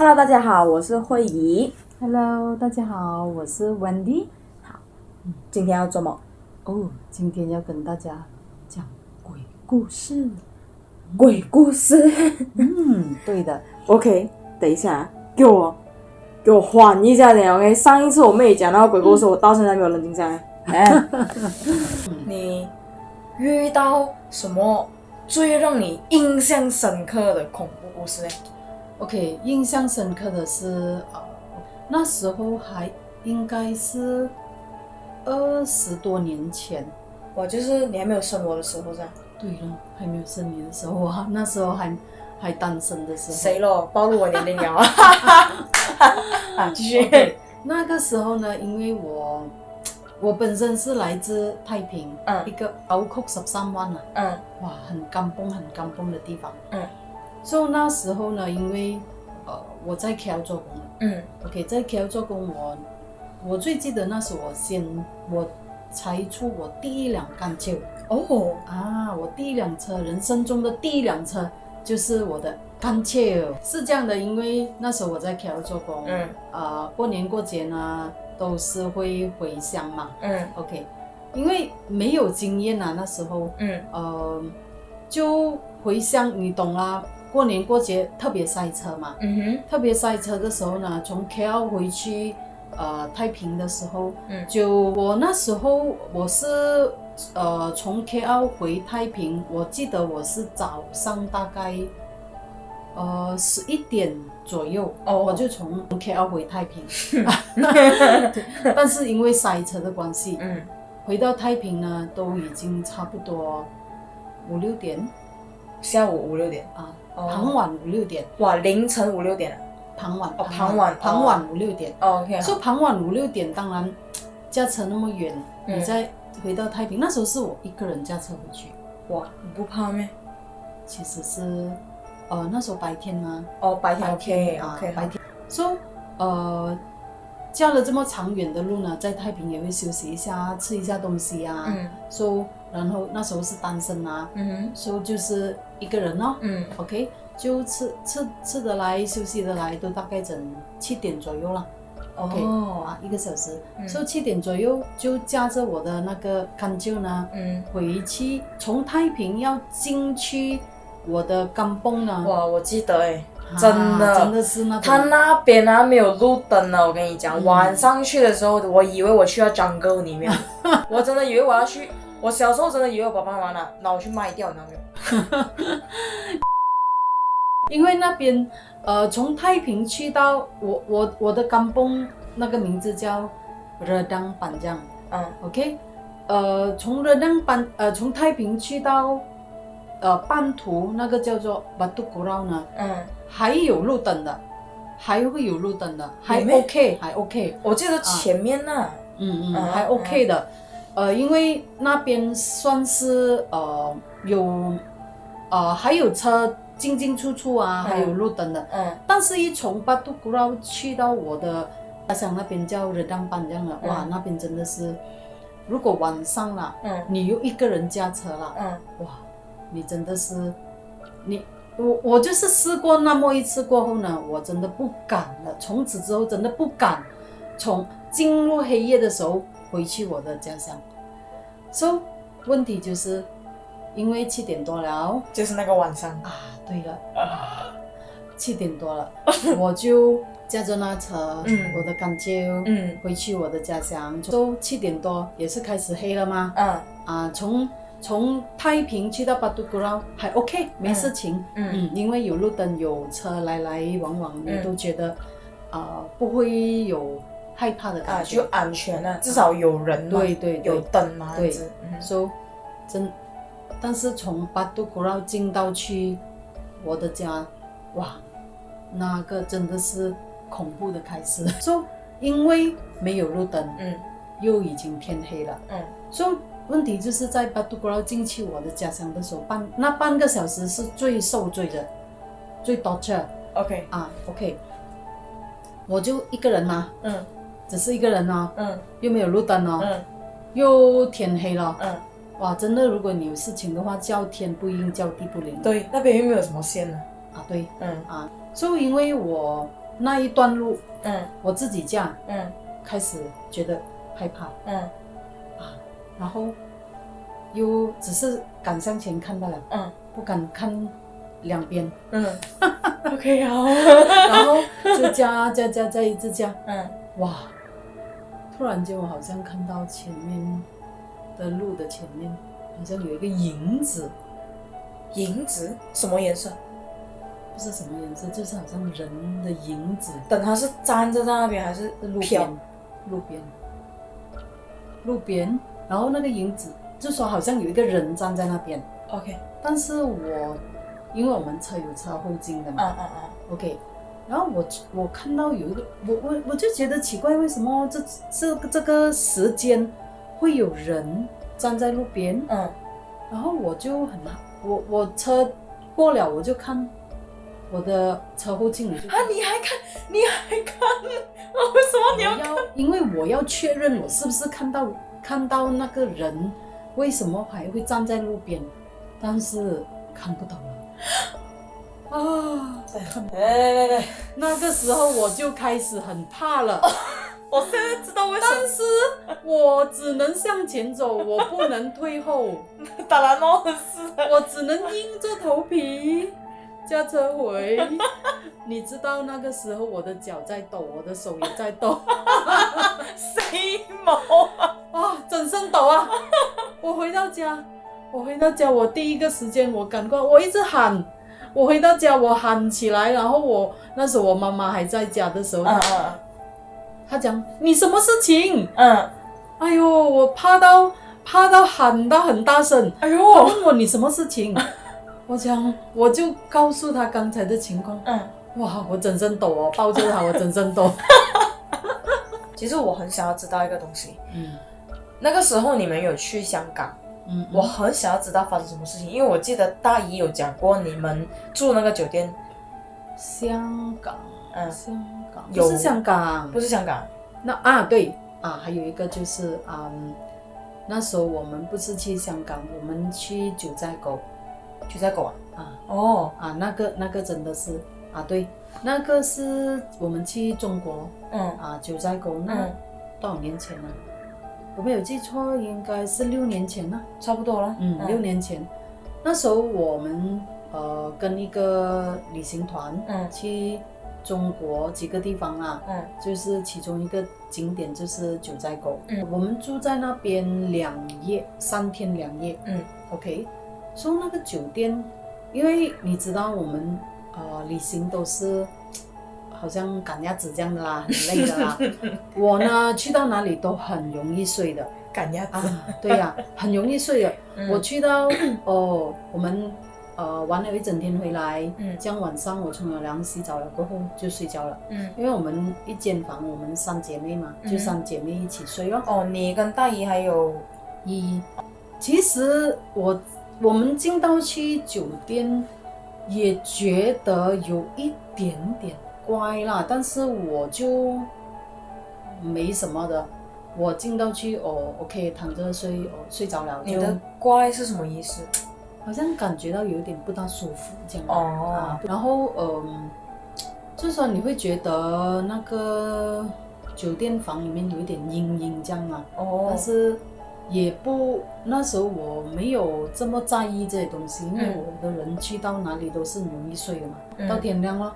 Hello， 大家好，我是慧怡。Hello， 大家好，我是 Wendy。好，今天要做么？今天要跟大家讲鬼故事。鬼故事？对的。OK， 等一下，给我缓一下点 OK。上一次我们也讲到鬼故事，我到现在没有冷静下来。你遇到什么最让你印象深刻的恐怖故事呢？ OK， 印象深刻的是那时候还应该是20多年前。我就是你还没有生我的时候，是吧？对了，还没有生你的时候啊，那时候还单身的时候。谁咯？暴露我年龄了啊！继续。Okay，那个时候呢，因为我本身是来自太平，一个凹曲13湾哇，很干崩的地方。所以那时候呢，因为我在 KL 做工，OK， 在 KL 做工，我最记得那时我才出我第一辆干旧我第一辆车，人生中的第一辆车就是我的干旧。是这样的，因为那时候我在 KL 做工，过年过节呢都是会回乡嘛，OK， 因为没有经验那时候，就回乡，你懂啦。过年过节特别塞车嘛，特别塞车的时候呢，从 KL 回去太平的时候，就我那时候我是从 KL 回太平，我记得我是早上大概11点左右，我就从 KL 回太平，但是因为塞车的关系，回到太平呢都已经差不多5、6点，下午5、6点傍晚5、6点，哇，凌晨5、6点傍晚5、6点，OK， 所以傍晚5、6点，当然驾车那么远，你再回到太平，那时候是我一个人驾车回去。哇，你不怕咩？其实是那时候白天吗？白天 OK， 白天。所以驾了这么长远的路呢，在太平也会休息一下，吃一下东西然后那时候是单身所以就是一个人OK， 就吃得来休息得来，都大概整7点左右了，OK， 1个小时，所以7点左右就驾着我的那个干旧呢，回去，从太平要进去我的甘崩呢，哇，我记得真的是那种，他那边没有路灯了，我跟你讲，晚上去的时候，我以为我去到 jungle 里面，我真的以为我要去，我小时候真的以为我爸爸妈妈拿我去卖掉，你知道没有？因为那边从太平去到我的甘崩那个名字叫Redang Panjang，OK， 从太平去到半途那个叫做 Batu Kurau 呢，还有路灯的，还会有路灯的，还 OK， 我记得前面还 OK 的，因为那边算是有还有车进出出还有路灯的，但是一从 Batu Kurau 去到我的家乡那边叫 Redang Panjang 了，哇，那边真的是，如果晚上了，你又一个人驾车了，哇，你真的是，我就是试过那么一次过后呢，我真的不敢了，从此之后真的不敢从进入黑夜的时候回去我的家乡。所以问题就是因为7点多了，就是那个晚上对了，7点多了，我就驾着那车，我的干旧，回去我的家乡。都7点多也是开始黑了吗？从太平去到 Batu Kurau 还 OK， 没事情，因为有路灯，有车来往往，你都觉得不会有害怕的感觉，就安全至少有人嘛，对，有灯嘛，对，但是从 Batu Kurau 进到去我的家，哇，那个真的是恐怖的开始。因为没有路灯，又已经天黑了，所以问题就是在 Batu Kurau 进去我的家乡的时候，那半个小时是最受罪的，最 torture。OK， 我就一个人只是一个人又没有路灯又天黑了，哇，真的，如果你有事情的话，叫天不应，叫地不灵。对，那边又没有什么线呢。对，所以因为我那一段路，我自己驾，开始觉得害怕，然后又只是敢向前看罢了，不敢看两边，OK 好，然后就加一直加，哇，突然间我好像看到前面的路的前面好像有一个影子，影子什么颜色？不是什么颜色，就是好像人的影子。等它是站着在那边还是路边？路边，然后那个影子就说好像有一个人站在那边。OK， 但是因为我们车有车后镜的嘛，OK， 然后我看到有一个，我就觉得奇怪，为什么这个时间会有人站在路边？然后我就我车过了，我就看我的车后镜，你还看？为什么你要看？因为我要确认我是不是看到那个人，为什么还会站在路边？但是看不到了。对，那个时候我就开始很怕了。我现在知道为什么，但是我只能向前走，我不能退后。当然咯，是我只能硬着头皮驾车回。你知道那个时候我的脚在抖，我的手也在抖。谁毛啊，整身抖啊！我回到家，我第一个时间我赶快，我一直喊。我回到家，我喊起来，然后那时候我妈妈还在家的时候，她讲你什么事情？哎呦，我怕到喊到很大声。哎呦，她问我你什么事情？我就告诉她刚才的情况。哇，我整身抖哦，抱着她我整身抖。其实我很想要知道一个东西，那个时候你们有去香港？我很想要知道发生什么事情，因为我记得大姨有讲过你们住那个酒店。香港，不是香港，不是香港。对还有一个就是那时候我们不是去香港，我们去九寨沟。九寨沟那个真的是对，那个是我们去中国九寨沟那多少年前了？我没有记错，应该是6年前了，差不多了。6年前，那时候我们跟一个旅行团去中国几个地方就是其中一个景点就是九寨沟。我们住在那边3天2夜。OK， 所以那个酒店，因为你知道我们旅行都是好像赶鸭子这样的啦，很累的啦。我呢去到哪里都很容易睡的。赶鸭子对呀，很容易睡的。我去到我们玩了一整天回来，这样晚上我冲了凉洗澡了过后就睡觉了。因为我们一间房，我们3姐妹嘛，就3姐妹一起睡咯。你跟大姨还有姨。其实我们进到去酒店也觉得有一点点乖啦，但是我就没什么的。我进到去OK 躺着睡，睡着了。你的乖是什么意思？好像感觉到有点不大舒服这样。然后就是说你会觉得那个酒店房里面有一点阴阴这样嘛。但是也不，那时候我没有这么在意这些东西，因为我的人去到哪里都是很容易睡的嘛，到天亮了。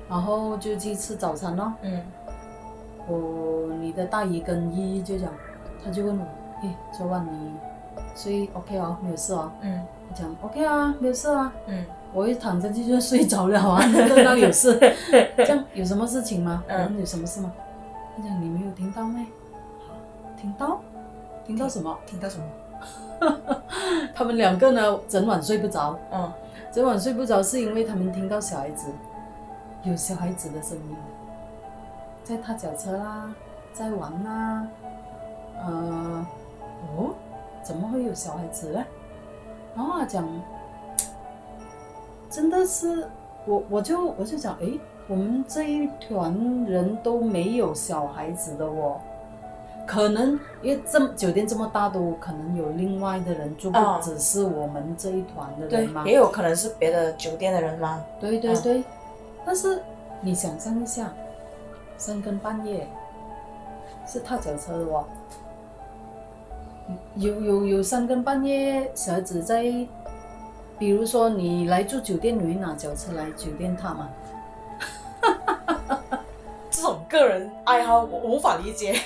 然后就去吃早餐咯。你的大姨跟姨就讲，他就问我，昨晚你睡 OK 哦，没有事哦。我讲 OK 啊，没有事啊。我一躺下去就睡着了啊，哪里有事？这样有什么事情吗？我问有什么事吗？他讲你没有听到咩？听到什么？听到什么？他们2个呢，整晚睡不着。整晚睡不着是因为他们听到有小孩子的声音，在踏脚车啦，在玩啦。怎么会有小孩子呢？然后他讲，真的是我就讲，我们这一团人都没有小孩子的哦。可能因为酒店这么大，都可能有另外的人住，不只是我们这一团的人嘛。对，也有可能是别的酒店的人嘛。对。但是你想象一下，3更半夜是踏脚车的哦，有3更半夜小孩子在，比如说你来住酒店，你会拿脚车来酒店踏吗？这种个人爱好我无法理解。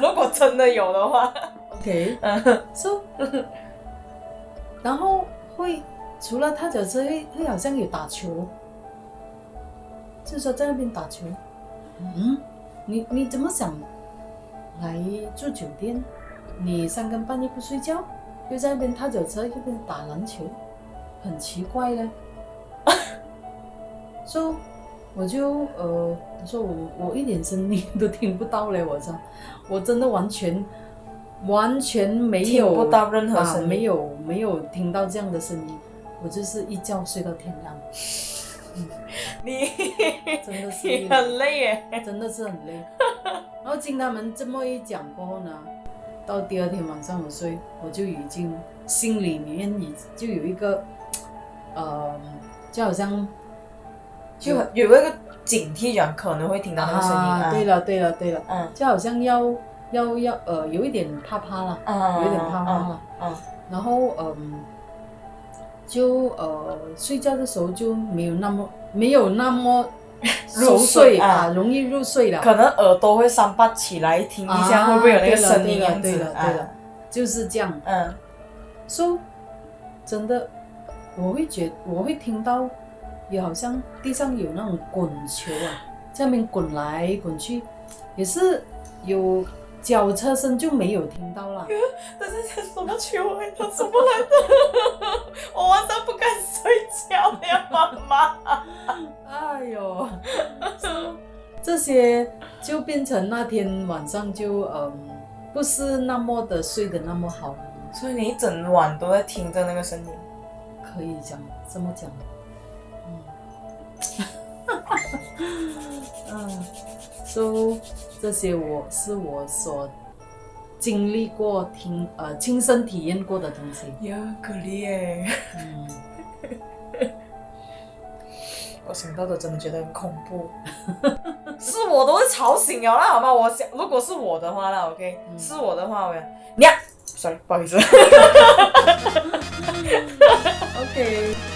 如果真的有的话，OK，so， 然后会除了踏脚车会好像有打球，就是说在那边打球。你怎么想来住酒店？你3更半夜不睡觉，又在那边踏脚车，又在那边打篮球，很奇怪嘞。所以我就我说我一点声音都听不到嘞，我真的完全没有听不到任何声音，没有听到这样的声音，我就是一觉睡到天亮。你真的是你很累耶，真的是很累。然后经他们这么一讲过后呢，到第2天晚上我睡，我就已经心里面就有一个就好像就有一个警惕讲可能会听到那个声音。对了，就好像要有一点怕怕了，有一点怕怕了。然后就睡觉的时候就没有那么熟睡容易入睡了。可能耳朵会三八起来听一下，会不会有那个声音？对了，就是这样。所以真的，我会听到，也好像地上有那种滚球在那边滚来滚去，也是有脚车声就没有听到了。这是什么球来的？什么来的？我晚上不敢睡觉了，妈妈。哎呦，这些就变成那天晚上就不是那么的睡得那么好。所以你一整晚都在听着那个声音，可以这么讲。so 这些我所经历过亲身体验过的东西。呀，可怜耶。我想到的真的觉得很恐怖。是我都会吵醒了啦，好吗？如果是我的话啦 ，OK，是我的话，sorry，不好意思。OK。